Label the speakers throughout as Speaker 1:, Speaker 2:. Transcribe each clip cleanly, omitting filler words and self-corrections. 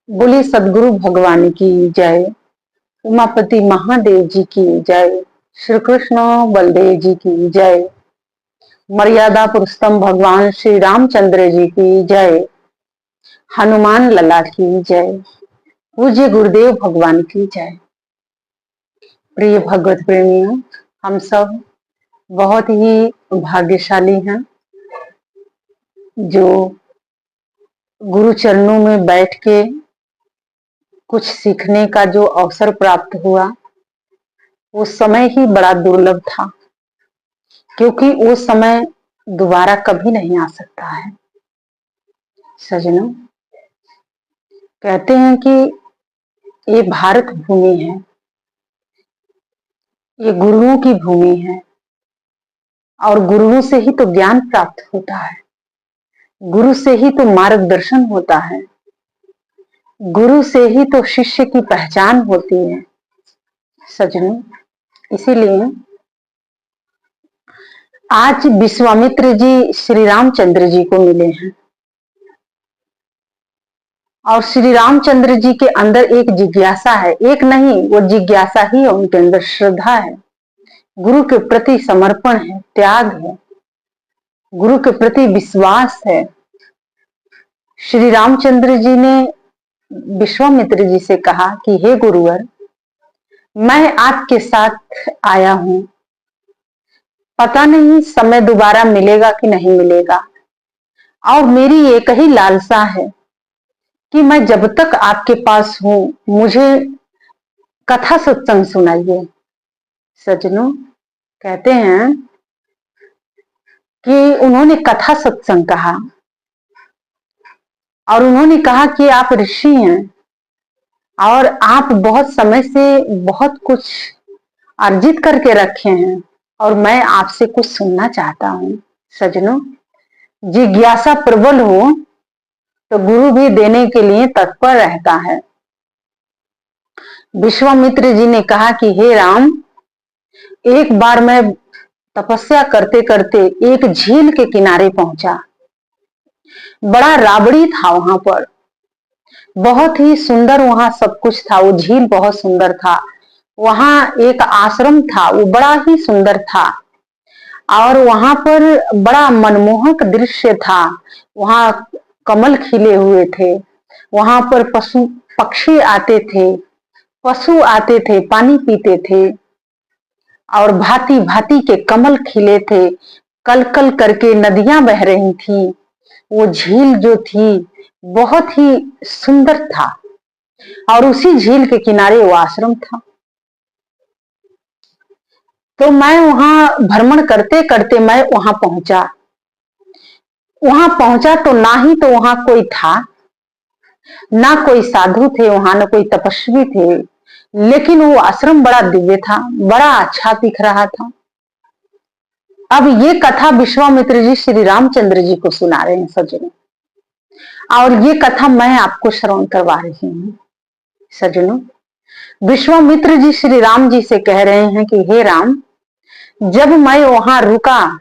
Speaker 1: बोले सदगुरु भगवान की जय। उमापति महादेव जी की जय। श्री कृष्ण बलदेव जी की जय। मर्यादा पुरुषोत्तम भगवान श्री रामचंद्र जी की जय। हनुमान लला की जय। पूज्य गुरुदेव भगवान की जय। प्रिय भगवत प्रेमियों, हम सब बहुत ही भाग्यशाली हैं जो गुरु चरणों में बैठ के कुछ सीखने का जो अवसर प्राप्त हुआ वो समय ही बड़ा दुर्लभ था, क्योंकि वो समय दोबारा कभी नहीं आ सकता है। सजनों, कहते हैं कि ये भारत भूमि है, ये गुरुओं की भूमि है और गुरुओं से ही तो ज्ञान प्राप्त होता है, गुरु से ही तो मार्गदर्शन होता है, गुरु से ही तो शिष्य की पहचान होती है। सजनों, इसीलिए आज विश्वामित्र जी श्री रामचंद्र जी को मिले हैं और श्री रामचंद्र जी के अंदर एक जिज्ञासा है, एक नहीं, वो जिज्ञासा ही है, उनके अंदर श्रद्धा है, गुरु के प्रति समर्पण है, त्याग है, गुरु के प्रति विश्वास है। श्री रामचंद्र जी ने विश्वामित्र जी से कहा कि हे गुरुवर, मैं आपके साथ आया हूं, पता नहीं समय दोबारा मिलेगा कि नहीं मिलेगा, और मेरी एक ही लालसा है कि मैं जब तक आपके पास हूं मुझे कथा सत्संग सुनाइए। सजनों, कहते हैं कि उन्होंने कथा सत्संग कहा और उन्होंने कहा कि आप ऋषि हैं और आप बहुत समय से बहुत कुछ अर्जित करके रखे हैं और मैं आपसे कुछ सुनना चाहता हूं। सजनों, जिज्ञासा प्रबल हो तो गुरु भी देने के लिए तत्पर रहता है। विश्वामित्र जी ने कहा कि हे राम, एक बार मैं तपस्या करते करते एक झील के किनारे पहुंचा। बड़ा राबड़ी था वहां पर, बहुत ही सुंदर वहां सब कुछ था, वो झील बहुत सुंदर था। वहां एक आश्रम था, वो बड़ा ही सुंदर था और वहां पर बड़ा मनमोहक दृश्य था। वहां कमल खिले हुए थे, वहां पर पशु पक्षी आते थे, पशु आते थे, पानी पीते थे और भांति भांति के कमल खिले थे, कल कल करके नदियां बह रही थी। वो झील जो थी बहुत ही सुंदर था और उसी झील के किनारे वो आश्रम था। तो मैं वहां भ्रमण करते करते मैं वहां पहुंचा। वहां पहुंचा तो ना ही तो वहां कोई था, ना कोई साधु थे वहां, ना कोई तपस्वी थे, लेकिन वो आश्रम बड़ा दिव्य था, बड़ा अच्छा दिख रहा था। अब ये कथा विश्वामित्र जी श्री रामचंद्र जी को सुना रहे हैं सजनों, और ये कथा मैं आपको श्रवण करवा रही हूं। सजनों, विश्वामित्र जी श्री राम जी से कह रहे हैं कि हे राम, जब मैं वहां रुका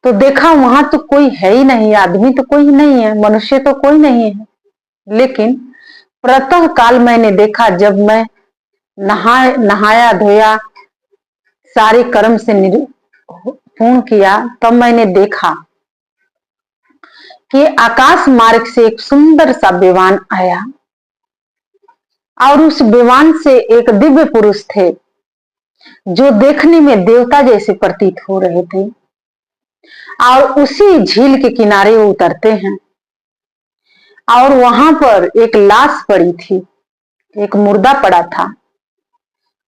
Speaker 1: तो देखा वहां तो कोई है ही नहीं, आदमी तो कोई नहीं है, मनुष्य तो कोई नहीं है। लेकिन प्रातः काल मैंने देखा, जब मैं नहाया धोया, सारे कर्म से पूर्ण किया, तब मैंने देखा कि आकाश मार्ग से एक सुंदर सा विमान आया और उस विमान से एक दिव्य पुरुष थे जो देखने में देवता जैसे प्रतीत हो रहे थे, और उसी झील के किनारे वो उतरते हैं और वहां पर एक लाश पड़ी थी, एक मुर्दा पड़ा था।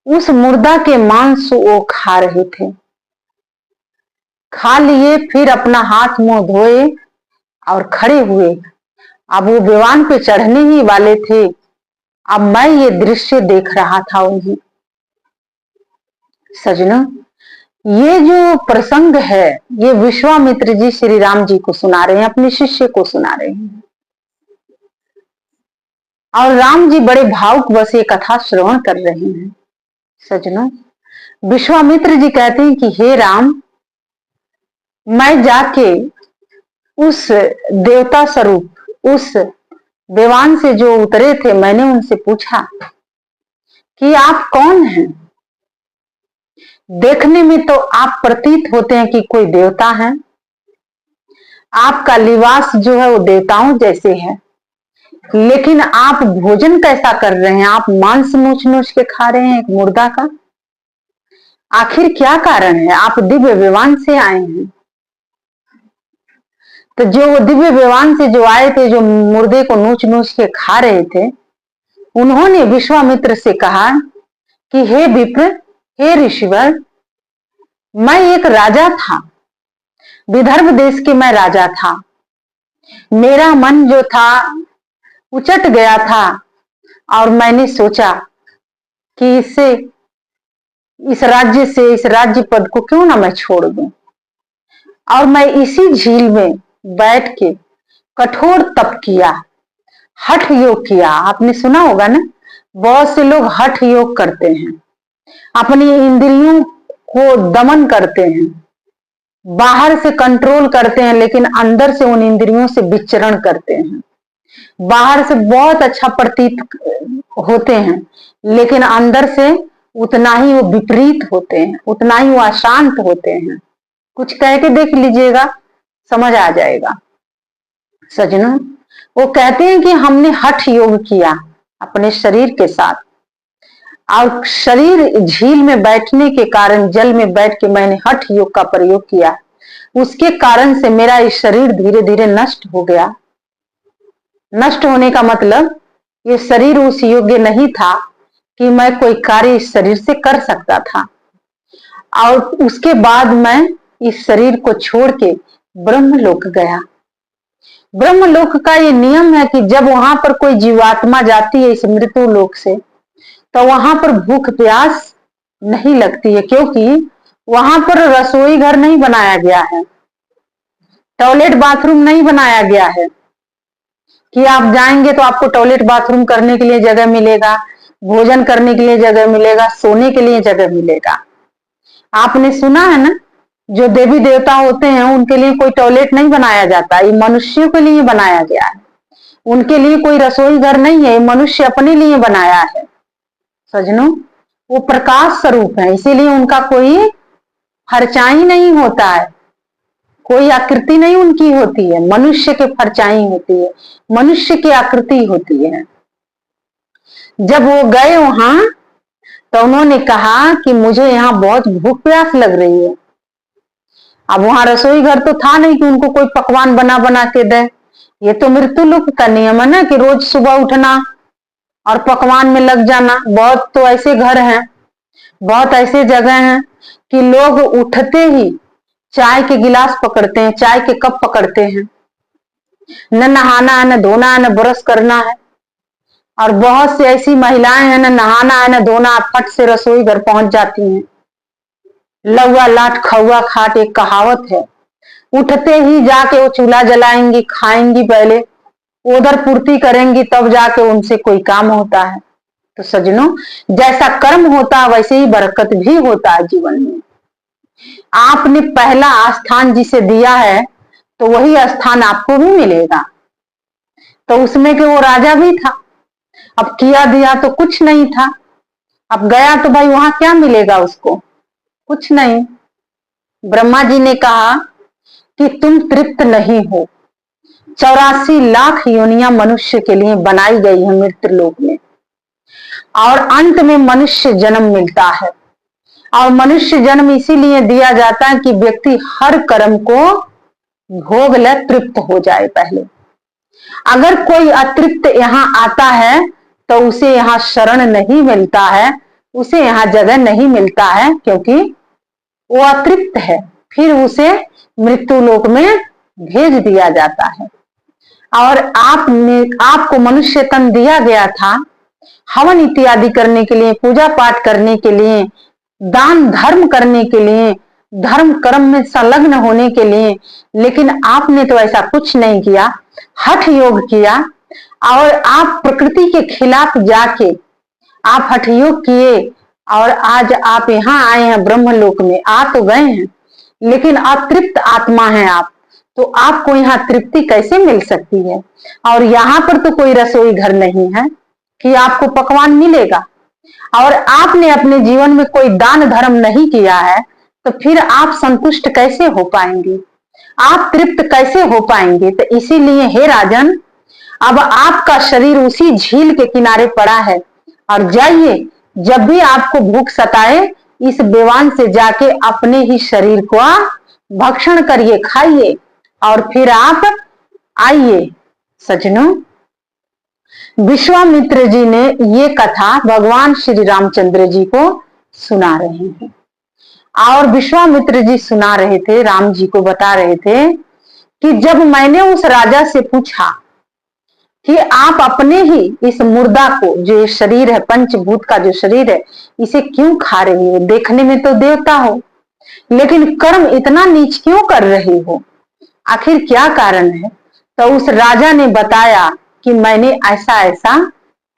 Speaker 1: उस मुर्दा के मांस वो खा रहे थे, खा लिए, फिर अपना हाथ मुंह धोए और खड़े हुए। अब वो विमान पे चढ़ने ही वाले थे, अब मैं ये दृश्य देख रहा था उन्हें। सजनों, ये जो प्रसंग है ये विश्वामित्र जी श्री राम जी को सुना रहे हैं, अपने शिष्य को सुना रहे हैं, और राम जी बड़े भावुक बस ये कथा श्रवण कर रहे हैं। सजनों, विश्वामित्र जी कहते हैं कि हे राम, मैं जाके उस देवता स्वरूप, उस विमान से जो उतरे थे, मैंने उनसे पूछा कि आप कौन हैं? देखने में तो आप प्रतीत होते हैं कि कोई देवता है। आपका लिबास जो है वो देवताओं जैसे है, लेकिन आप भोजन कैसा कर रहे हैं? आप मांस नोच नोच के खा रहे हैं एक मुर्दा का। आखिर क्या कारण है? आप दिव्य विमान से आए हैं। तो जो वो दिव्य विमान से जो आए थे, जो मुर्दे को नोच नोच के खा रहे थे, उन्होंने विश्वामित्र से कहा कि हे विप्र, हे ऋषिवर, मैं एक राजा था, विदर्भ देश के मैं राजा था। मेरा मन जो था उचट गया था और मैंने सोचा कि इस राज्य पद को क्यों ना मैं छोड़ दूं, और मैं इसी झील में बैठ के कठोर तप किया, हठ योग किया। आपने सुना होगा ना, बहुत से लोग हठ योग करते हैं, अपनी इंद्रियों को दमन करते हैं, बाहर से कंट्रोल करते हैं, लेकिन अंदर से उन इंद्रियों से विचरण करते हैं। बाहर से बहुत अच्छा प्रतीत होते हैं, लेकिन अंदर से उतना ही वो विपरीत होते हैं, उतना ही वो अशांत होते हैं। कुछ कह के देख लीजिएगा, समझ आ जाएगा। सजनों, वो कहते हैं कि हमने हठ योग किया अपने शरीर के साथ, और शरीर झील में बैठने के कारण, जल में बैठ के मैंने हठ योग का प्रयोग किया, उसके कारण से मेरा ये शरीर धीरे धीरे नष्ट हो गया। नष्ट होने का मतलब ये शरीर उस योग्य नहीं था कि मैं कोई कार्य इस शरीर से कर सकता था, और उसके बाद मैं इस शरीर को छोड़ के ब्रह्मलोक गया। ब्रह्मलोक का ये नियम है कि जब वहां पर कोई जीवात्मा जाती है इस मृत्यु लोक से, तो वहां पर भूख प्यास नहीं लगती है, क्योंकि वहां पर रसोई घर नहीं बनाया गया है, टॉयलेट बाथरूम नहीं बनाया गया है कि आप जाएंगे तो आपको टॉयलेट बाथरूम करने के लिए जगह मिलेगा, भोजन करने के लिए जगह मिलेगा, सोने के लिए जगह मिलेगा। आपने सुना है ना, जो देवी देवता होते हैं उनके लिए कोई टॉयलेट नहीं बनाया जाता, ये मनुष्यों के लिए बनाया गया है। उनके लिए कोई रसोई घर नहीं है, मनुष्य अपने लिए बनाया है। सजनों, वो प्रकाश स्वरूप है, इसीलिए उनका कोई परछाई नहीं होता है, कोई आकृति नहीं उनकी होती है। मनुष्य के परछाई होती है, मनुष्य की आकृति होती है। जब वो गए वहां, तो उन्होंने कहा कि मुझे यहाँ बहुत भूख प्यास लग रही है। अब वहां रसोई घर तो था नहीं कि उनको कोई पकवान बना बना के दे। ये तो मृत्यु लोक का नियम है ना कि रोज सुबह उठना और पकवान में लग जाना। बहुत तो ऐसे घर हैं, बहुत ऐसे जगह हैं कि लोग उठते ही चाय के गिलास पकड़ते हैं, चाय के कप पकड़ते हैं, न नहाना है, न धोना है, न ब्रश करना है। और बहुत सी ऐसी महिलाएं हैं, न नहाना है, न धोना, फट से रसोई घर पहुंच जाती हैं। लौवा लाट खौवा खाट एक कहावत है। उठते ही जाके वो चूल्हा जलाएंगी, खाएंगी, पहले उधर पूर्ति करेंगी, तब जाके उनसे कोई काम होता है। तो सजनों, जैसा कर्म होता है वैसे ही बरकत भी होता है जीवन में। आपने पहला स्थान जिसे दिया है, तो वही स्थान आपको भी मिलेगा। तो उसमें के वो राजा भी था, अब किया दिया तो कुछ नहीं था, अब गया तो भाई वहां क्या मिलेगा उसको? कुछ नहीं। ब्रह्मा जी ने कहा कि तुम तृप्त नहीं हो। 84 लाख योनियां मनुष्य के लिए बनाई गई है मृत्यु लोक में, और अंत में मनुष्य जन्म मिलता है। और मनुष्य जन्म इसीलिए दिया जाता है कि व्यक्ति हर कर्म को भोग ले, तृप्त हो जाए पहले। अगर कोई अतृप्त यहाँ आता है तो उसे यहाँ शरण नहीं मिलता है, उसे यहाँ जगह नहीं मिलता है, क्योंकि वो अतृप्त है। फिर उसे मृत्यु लोक में भेज दिया जाता है। और आपको मनुष्य तन दिया गया था हवन इत्यादि करने के लिए, पूजा पाठ करने के लिए, दान धर्म करने के लिए, धर्म कर्म में संलग्न होने के लिए, लेकिन आपने तो ऐसा कुछ नहीं किया। हठ योग किया, और आप प्रकृति के खिलाफ जाके आप हठ योग किए, और आज आप यहाँ आए हैं ब्रह्मलोक में। आ तो गए हैं, लेकिन अतृप्त आत्मा हैं आप। तो आपको यहाँ तृप्ति कैसे मिल सकती है? और यहाँ पर तो कोई रसोई घर नहीं है कि आपको पकवान मिलेगा, और आपने अपने जीवन में कोई दान धर्म नहीं किया है, तो फिर आप संतुष्ट कैसे हो पाएंगे? आप तृप्त कैसे हो पाएंगे? तो इसीलिए हे राजन, अब आपका शरीर उसी झील के किनारे पड़ा है, और जाइए, जब भी आपको भूख सताए, इस बेवान से जाके अपने ही शरीर को भक्षण करिए, खाइए, और फिर आप आइए। सज्जनों, विश्वामित्र जी ने ये कथा भगवान श्री रामचंद्र जी को सुना रहे हैं, और विश्वामित्र जी सुना रहे थे, राम जी को बता रहे थे कि जब मैंने उस राजा से पूछा कि आप अपने ही इस मुर्दा को, जो शरीर है, पंचभूत का जो शरीर है, इसे क्यों खा रही हो? देखने में तो देवता हो, लेकिन कर्म इतना नीच क्यों कर रही हो? आखिर क्या कारण है? तो उस राजा ने बताया कि मैंने ऐसा ऐसा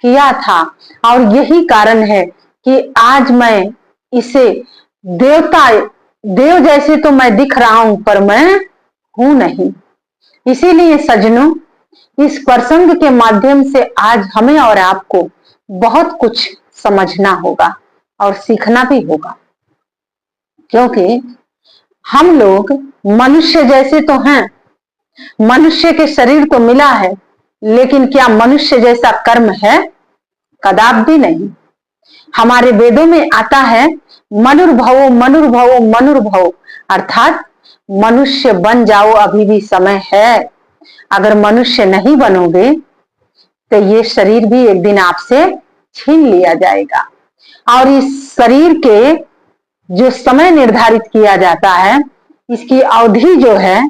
Speaker 1: किया था, और यही कारण है कि आज मैं इसे देव जैसे तो मैं दिख रहा हूं, पर मैं हूं नहीं। इसीलिए सज्जनों, इस प्रसंग के माध्यम से आज हमें और आपको बहुत कुछ समझना होगा और सीखना भी होगा, क्योंकि हम लोग मनुष्य जैसे तो हैं, मनुष्य के शरीर तो मिला है, लेकिन क्या मनुष्य जैसा कर्म है? कदापि नहीं। हमारे वेदों में आता है मनुर्भवो मनुर्भवो मनुर्भवो, अर्थात मनुष्य बन जाओ, अभी भी समय है। अगर मनुष्य नहीं बनोगे तो ये शरीर भी एक दिन आपसे छीन लिया जाएगा, और इस शरीर के जो समय निर्धारित किया जाता है, इसकी अवधि जो है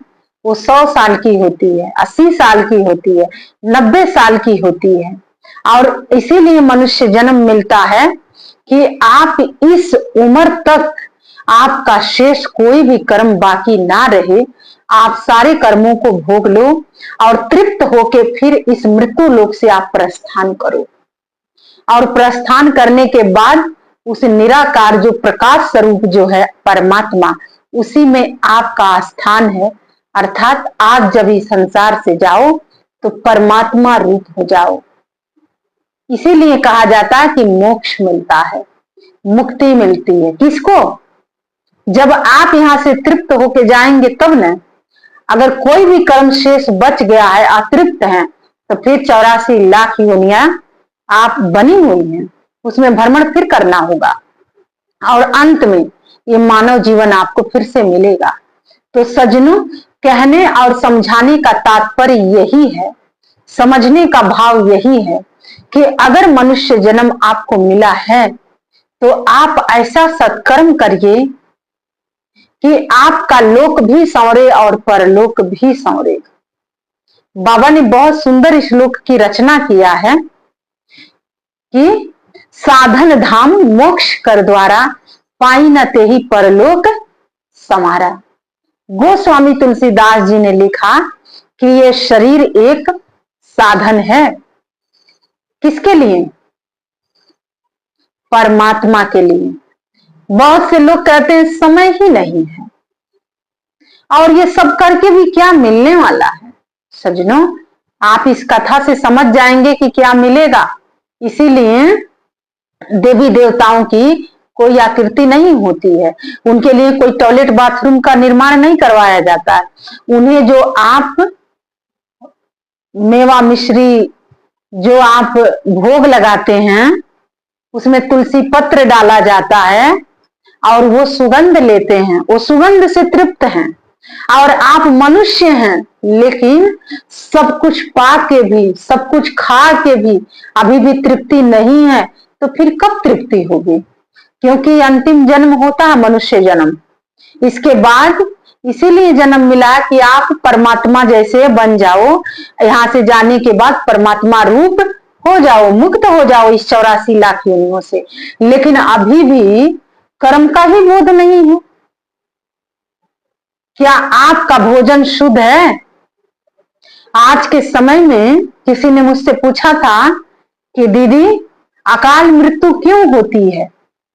Speaker 1: वो 100 साल की होती है, 80 साल की होती है, 90 साल की होती है। और इसीलिए मनुष्य जन्म मिलता है कि आप इस उम्र तक आपका शेष कोई भी कर्म बाकी ना रहे, आप सारे कर्मों को भोग लो, और तृप्त होके फिर इस मृत्यु लोक से आप प्रस्थान करो। और प्रस्थान करने के बाद उस निराकार जो प्रकाश स्वरूप जो है परमात्मा, उसी में आपका स्थान है। अर्थात आप जब इस संसार से जाओ तो परमात्मा रूप हो जाओ। इसीलिए कहा जाता है कि मोक्ष मिलता है, मुक्ति मिलती है। किसको? जब आप यहां से तृप्त होके जाएंगे तब न। अगर कोई भी कर्म शेष बच गया है, अतृप्त है, तो फिर 84 लाख योनियां आप बनी हुई हैं, उसमें भ्रमण फिर करना होगा, और अंत में ये मानव जीवन आपको फिर से मिलेगा। तो सज्जनों, कहने और समझाने का तात्पर्य यही है, समझने का भाव यही है कि अगर मनुष्य जन्म आपको मिला है तो आप ऐसा सत्कर्म करिए कि आपका लोक भी संवरे और परलोक भी संवरे। बाबा ने बहुत सुंदर श्लोक की रचना किया है कि साधन धाम मोक्ष कर द्वारा, पाई न ते ही परलोक समारा। गोस्वामी तुलसीदास जी ने लिखा कि ये शरीर एक साधन है। किसके लिए? परमात्मा के लिए। बहुत से लोग कहते हैं समय ही नहीं है, और ये सब करके भी क्या मिलने वाला है? सज्जनों, आप इस कथा से समझ जाएंगे कि क्या मिलेगा। इसीलिए देवी देवताओं की कोई आकृति नहीं होती है, उनके लिए कोई टॉयलेट बाथरूम का निर्माण नहीं करवाया जाता है। उन्हें जो आप मेवा मिश्री जो आप भोग लगाते हैं, उसमें तुलसी पत्र डाला जाता है, और वो सुगंध लेते हैं, वो सुगंध से तृप्त हैं। और आप मनुष्य हैं, लेकिन सब कुछ पा के भी, सब कुछ खा के भी अभी भी तृप्ति नहीं है, तो फिर कब तृप्ति होगी? क्योंकि अंतिम जन्म होता है मनुष्य जन्म। इसके बाद इसीलिए जन्म मिला कि आप परमात्मा जैसे बन जाओ, यहां से जाने के बाद परमात्मा रूप हो जाओ, मुक्त हो जाओ इस 84 लाख योनियों से। लेकिन अभी भी कर्म का ही बोध नहीं है। क्या आपका भोजन शुद्ध है? आज के समय में किसी ने मुझसे पूछा था कि दीदी, अकाल मृत्यु क्यों होती है?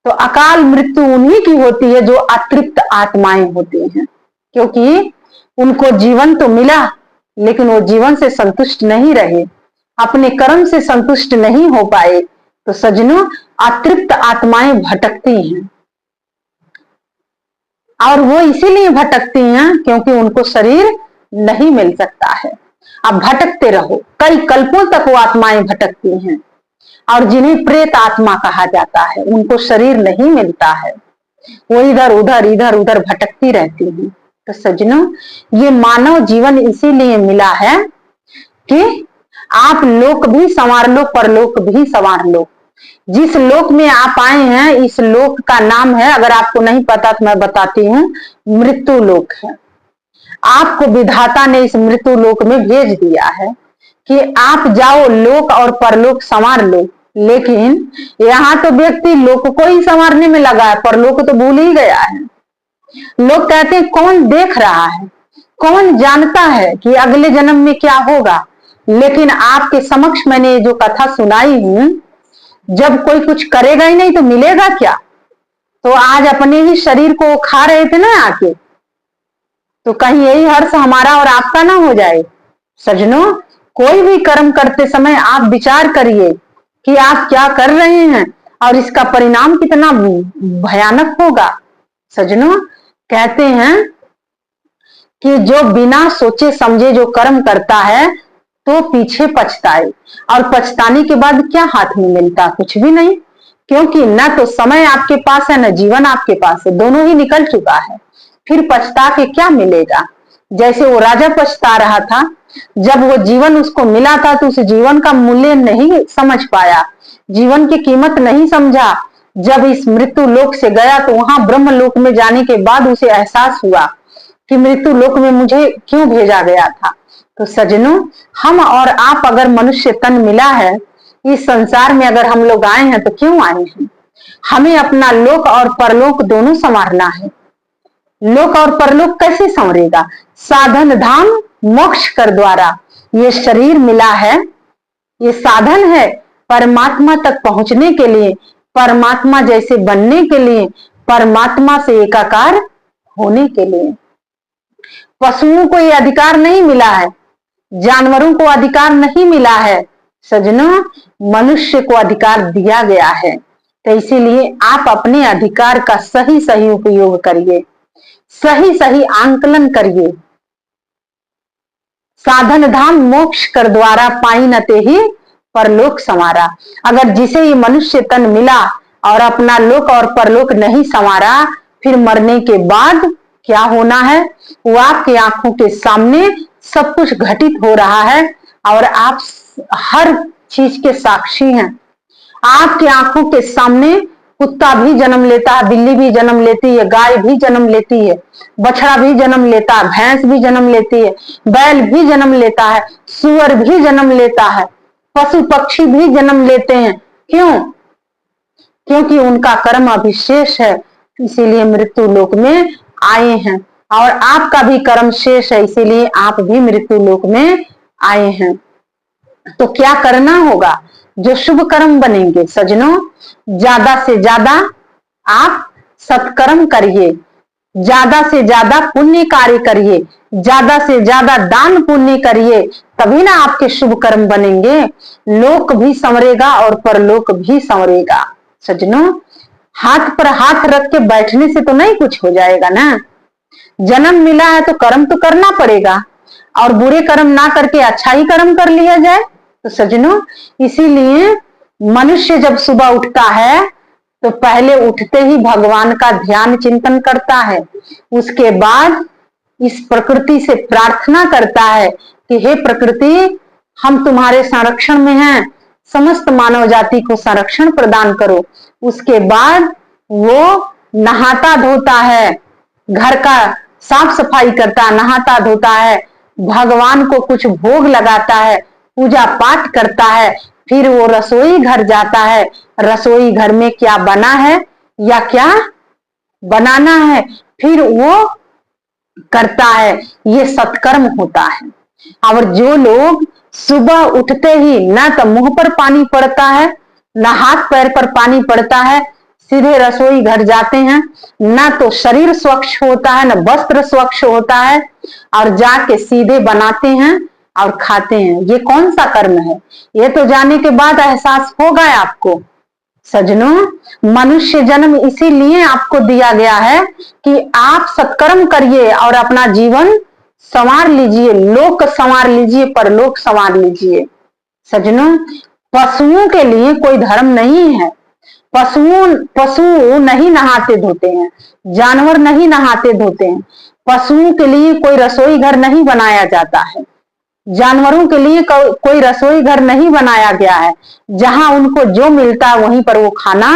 Speaker 1: तो अकाल मृत्यु उन्हीं की होती है जो अतृप्त आत्माएं होती हैं, क्योंकि उनको जीवन तो मिला, लेकिन वो जीवन से संतुष्ट नहीं रहे, अपने कर्म से संतुष्ट नहीं हो पाए। तो सज्जनों, अतृप्त आत्माएं भटकती हैं, और वो इसीलिए भटकती हैं क्योंकि उनको शरीर नहीं मिल सकता है। अब भटकते रहो, कई कल्पों तक वो आत्माएं भटकती हैं, और जिन्हें प्रेत आत्मा कहा जाता है, उनको शरीर नहीं मिलता है, वो इधर उधर भटकती रहती है। तो सज्जनों, ये मानव जीवन इसीलिए मिला है कि आप लोक भी संवार लो, परलोक भी संवार लो। जिस लोक में आप आए हैं, इस लोक का नाम है, अगर आपको नहीं पता तो मैं बताती हूँ, मृत्यु लोक है। आपको विधाता ने इस मृत्यु लोक में भेज दिया है कि आप जाओ लोक और परलोक संवार लो। लेकिन यहाँ तो व्यक्ति लोक को ही संवारने में लगा है, परलोक तो भूल ही गया है। लोग कहते हैं कौन देख रहा है, कौन जानता है कि अगले जन्म में क्या होगा। लेकिन आपके समक्ष मैंने ये जो कथा सुनाई हूं, जब कोई कुछ करेगा ही नहीं तो मिलेगा क्या। तो आज अपने ही शरीर को खा रहे थे ना आके, तो कहीं यही हर्ष हमारा और आपका ना हो जाए। सज्जनों, कोई भी कर्म करते समय आप विचार करिए कि आप क्या कर रहे हैं और इसका परिणाम कितना भयानक होगा। सज्जनों, कहते हैं कि जो बिना सोचे समझे जो कर्म करता है तो पीछे पछताए, और पछताने के बाद क्या हाथ में मिलता, कुछ भी नहीं, क्योंकि न तो समय आपके पास है न जीवन आपके पास है, दोनों ही निकल चुका है। फिर पछता के क्या मिलेगा। जैसे वो राजा पछता रहा था, जब वो जीवन उसको मिला था तो उस जीवन का मूल्य नहीं समझ पाया, जीवन की कीमत नहीं समझा। जब इस मृत्यु लोक से गया तो वहां ब्रह्म लोक में जाने के बाद उसे एहसास हुआ कि मृत्यु लोक में मुझे क्यों भेजा गया था। तो सज्जनों, हम और आप अगर मनुष्य तन मिला है इस संसार में, अगर हम लोग आए हैं तो क्यों आए हैं, हमें अपना लोक और परलोक दोनों संवारना है। लोक और परलोक कैसे संवरेगा? साधन धाम मोक्ष कर द्वारा। ये शरीर मिला है, ये साधन है परमात्मा तक पहुंचने के लिए, परमात्मा जैसे बनने के लिए, परमात्मा से एकाकार होने के लिए। पशुओं को ये अधिकार नहीं मिला है, जानवरों को अधिकार नहीं मिला है। सज्जनों, मनुष्य को अधिकार दिया गया है। तो इसीलिए आप अपने अधिकार का सही सही उपयोग करिए, सही सही आंकलन करिए। साधन धाम मोक्ष कर द्वारा पाई न ते ही परलोक संवारा। अगर जिसे ये मनुष्य तन मिला और अपना लोक और परलोक नहीं संवारा, फिर मरने के बाद क्या होना है वो आपकी आंखों के सामने सब कुछ घटित हो रहा है, और आप हर चीज के साक्षी हैं। आपकी आंखों के सामने कुत्ता भी जन्म लेता है, बिल्ली भी जन्म लेती है, गाय भी जन्म लेती है, बछड़ा भी जन्म लेता है, भैंस भी जन्म लेती है, बैल भी जन्म लेता है, सुअर भी जन्म लेता है, पशु पक्षी भी जन्म लेते हैं। क्यों? क्योंकि उनका कर्म अभिशेष है, इसीलिए मृत्यु लोक में आए हैं। और आपका भी कर्म शेष है, इसीलिए आप भी मृत्यु लोक में आए हैं। तो क्या करना होगा? जो शुभ कर्म बनेंगे। सज्जनों, ज्यादा से ज्यादा आप सत्कर्म करिए, ज्यादा से ज्यादा पुण्य कार्य करिए, ज्यादा से ज्यादा दान पुण्य करिए, तभी ना आपके शुभ कर्म बनेंगे। लोक भी संवरेगा और परलोक भी संवरेगा। सज्जनों, हाथ पर हाथ रख के बैठने से तो नहीं कुछ हो जाएगा ना। जन्म मिला है तो कर्म तो करना पड़ेगा, और बुरे कर्म ना करके अच्छा ही कर्म कर लिया जाए। तो सज्जनों, इसीलिए मनुष्य जब सुबह उठता है तो पहले उठते ही भगवान का ध्यान चिंतन करता है, उसके बाद इस प्रकृति से प्रार्थना करता है कि हे प्रकृति, हम तुम्हारे संरक्षण में हैं, समस्त मानव जाति को संरक्षण प्रदान करो। उसके बाद वो नहाता धोता है, घर का साफ सफाई करता, नहाता धोता है, भगवान को कुछ भोग लगाता है, पूजा पाठ करता है, फिर वो रसोई घर जाता है। रसोई घर में क्या बना है या क्या बनाना है, फिर वो करता है। ये सत्कर्म होता है। और जो लोग सुबह उठते ही ना तो मुंह पर पानी पड़ता है, ना हाथ पैर पर पानी पड़ता है, सीधे रसोई घर जाते हैं, ना तो शरीर स्वच्छ होता है, ना वस्त्र स्वच्छ होता है, और जाके सीधे बनाते हैं और खाते हैं। ये कौन सा कर्म है? ये तो जाने के बाद एहसास होगा आपको। सज्जनों, मनुष्य जन्म इसीलिए आपको दिया गया है कि आप सत्कर्म करिए और अपना जीवन संवार लीजिए, लोक संवार लीजिए, परलोक संवार लीजिए। सज्जनों, पशुओं के लिए कोई धर्म नहीं है। पशु नहीं नहाते धोते हैं, जानवर नहीं नहाते धोते हैं। पशुओं के लिए कोई रसोई घर नहीं बनाया जाता है, जानवरों के लिए कोई रसोई घर नहीं बनाया गया है। जहां उनको जो मिलता है वहीं पर वो खाना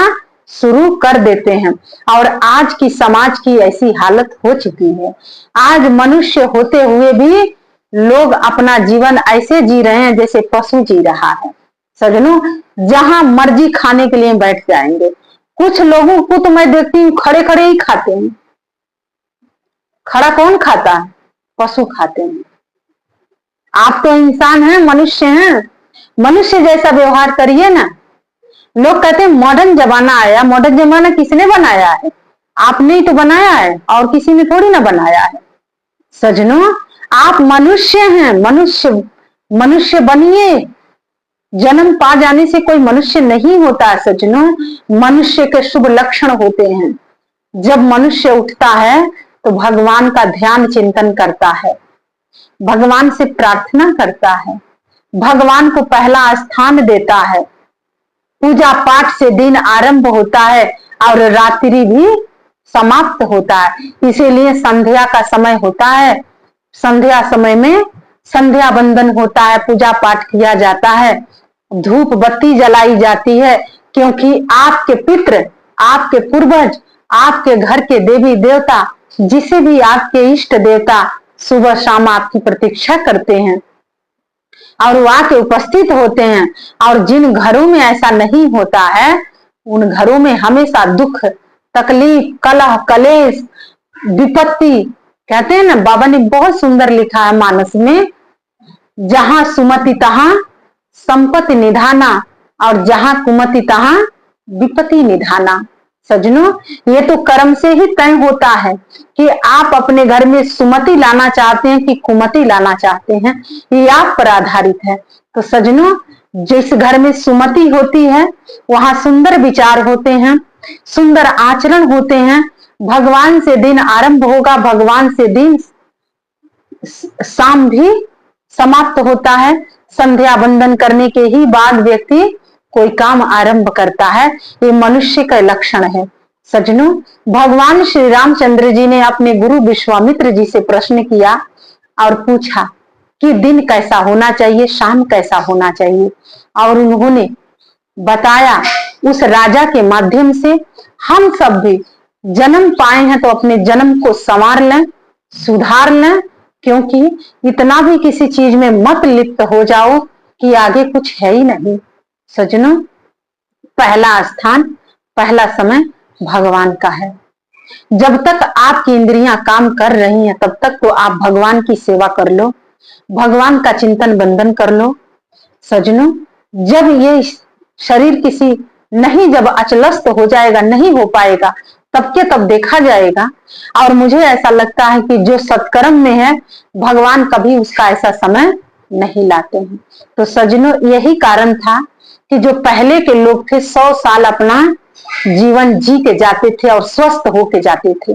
Speaker 1: शुरू कर देते हैं। और आज की समाज की ऐसी हालत हो चुकी है। आज मनुष्य होते हुए भी लोग अपना जीवन ऐसे जी रहे हैं जैसे पशु जी रहा है। सजनों, जहां मर्जी खाने के लिए बैठ जाएंगे। कुछ लोगों को तो मैं देखती हूँ खड़े खड़े ही खाते हैं। खड़ा कौन खाता है? पशु खाते हैं। आप तो इंसान हैं, मनुष्य हैं, मनुष्य जैसा व्यवहार करिए ना। लोग कहते हैं मॉडर्न जमाना आया। मॉडर्न जमाना किसने बनाया है? आपने ही तो बनाया है, और किसी ने थोड़ी ना बनाया है। सजनों, आप मनुष्य हैं, मनुष्य बनिए। जन्म पा जाने से कोई मनुष्य नहीं होता। सजनों, मनुष्य के शुभ लक्षण होते हैं। जब मनुष्य उठता है तो भगवान का ध्यान चिंतन करता है, भगवान से प्रार्थना करता है, भगवान को पहला स्थान देता है। पूजा पाठ से दिन आरंभ होता है और रात्रि भी समाप्त होता है। इसीलिए संध्या का समय होता है। संध्या समय में संध्या वंदन होता है, पूजा पाठ किया जाता है, धूप बत्ती जलाई जाती है। क्योंकि आपके पितृ, आपके पूर्वज, आपके घर के देवी देवता, जिसे भी आपके इष्ट देवता सुबह शाम आपकी प्रतीक्षा करते हैं और वो आके उपस्थित होते हैं। और जिन घरों में ऐसा नहीं होता है, उन घरों में हमेशा दुख, तकलीफ, कलह, कलेश, विपत्ति। कहते हैं ना, बाबा ने बहुत सुंदर लिखा है मानस में, जहां सुमति तहां संपत्ति निधाना और जहां कुमति तहां विपत्ति निधाना। सजनों, ये तो कर्म से ही तय होता है कि आप अपने घर में सुमति लाना चाहते हैं कि कुमति लाना चाहते हैं, ये आप पर आधारित है। तो सजनों, जिस घर में सुमति होती है वहां सुंदर विचार होते हैं, सुंदर आचरण होते हैं। भगवान से दिन आरंभ होगा, भगवान से दिन शाम भी समाप्त होता है। संध्या वंदन करने के ही बाद व्यक्ति कोई काम आरंभ करता है। ये मनुष्य का लक्षण है। सज्जनों, भगवान श्री रामचंद्र जी ने अपने गुरु विश्वामित्र जी से प्रश्न किया और पूछा कि दिन कैसा होना चाहिए, शाम कैसा होना चाहिए। और उन्होंने बताया, उस राजा के माध्यम से हम सब भी जन्म पाए हैं तो अपने जन्म को संवार लें, सुधार लें। क्योंकि इतना भी किसी चीज में मत लिप्त हो जाओ कि आगे कुछ है ही नहीं। सज्जनों, पहला स्थान, पहला समय भगवान का है। जब तक आपकी इंद्रियां काम कर रही हैं तब तक तो आप भगवान की सेवा कर लो, भगवान का चिंतन बंदन कर लो। सज्जनों, जब ये शरीर किसी नहीं, जब अचलस्त हो जाएगा, नहीं हो पाएगा, तब के तब देखा जाएगा। और मुझे ऐसा लगता है कि जो सत्कर्म में है, भगवान कभी उसका ऐसा समय नहीं लाते हैं। तो सज्जनों, यही कारण था कि जो पहले के लोग थे 100 साल अपना जीवन जी के जाते थे और स्वस्थ होके जाते थे।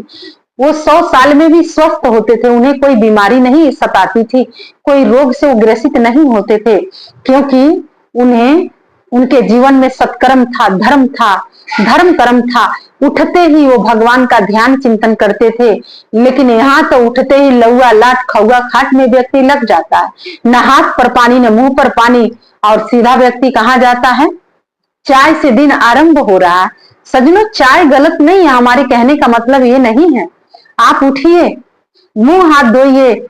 Speaker 1: वो 100 साल में भी स्वस्थ होते थे, उन्हें कोई बीमारी नहीं सताती थी, कोई रोग से वो ग्रसित नहीं होते थे। क्योंकि उन्हें, उनके जीवन में सत्कर्म था, धर्म था, धर्म कर्म था। उठते ही वो भगवान का ध्यान चिंतन करते थे। लेकिन यहाँ तो उठते ही लौआ लाट खौआ खाट में व्यक्ति लग जाता है, न हाथ पर पानी न मुंह पर पानी, और सीधा व्यक्ति कहाँ जाता है? चाय से दिन आरंभ हो रहा है। सजनों, चाय गलत नहीं है, हमारे कहने का मतलब ये नहीं है। आप उठिए, मुंह हाथ धोइए,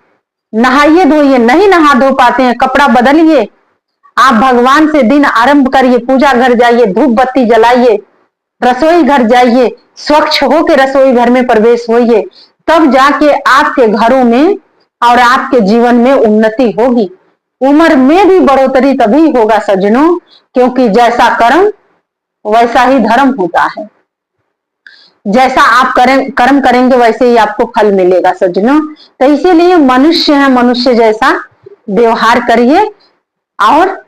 Speaker 1: नहाइए धोइए, नहीं नहा धो पाते हैं कपड़ा बदलिए, आप भगवान से दिन आरंभ करिए, पूजा घर जाइए, धूप बत्ती जलाइए, रसोई घर जाइए, स्वच्छ होकर रसोई घर में प्रवेश होइए। तब जाके आपके घरों में और आपके जीवन में उन्नति होगी। उम्र में भी बढ़ोतरी तभी होगा सज्जनों, क्योंकि जैसा कर्म वैसा ही धर्म होता है। जैसा आप कर्म करेंगे वैसे ही आपको फल मिलेगा सज्जनों। तो इसीलिए मनुष्य है, मनुष्य जैसा व्यवहार करिए और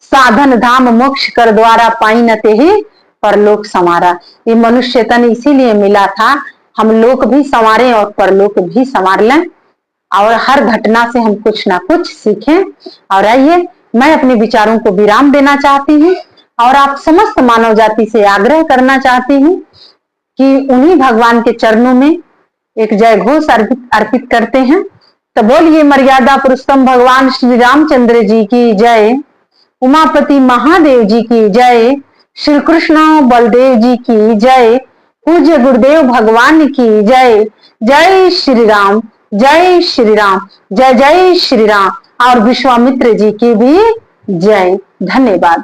Speaker 1: साधन धाम मोक्ष कर द्वारा पाई न ते ही परलोक संवारा। ये मनुष्य तन इसीलिए मिला था, हम लोक भी संवारे और परलोक भी संवार लें और हर घटना से हम कुछ ना कुछ सीखें। और आइए मैं अपने विचारों को विराम देना चाहती हूँ और आप समस्त मानव जाति से आग्रह करना चाहती हूँ कि उन्हीं भगवान के चरणों में एक जय घोष अर्पित करते हैं। तो बोलिए मर्यादा पुरुषोत्तम भगवान श्री रामचंद्र जी की जय, उमापति महादेव जी की जय, श्री कृष्ण बलदेव जी की जय, पूज्य गुरुदेव भगवान की जय। जय श्री राम, जय श्री राम, जय जय श्री राम। और विश्वामित्र जी की भी जय। धन्यवाद।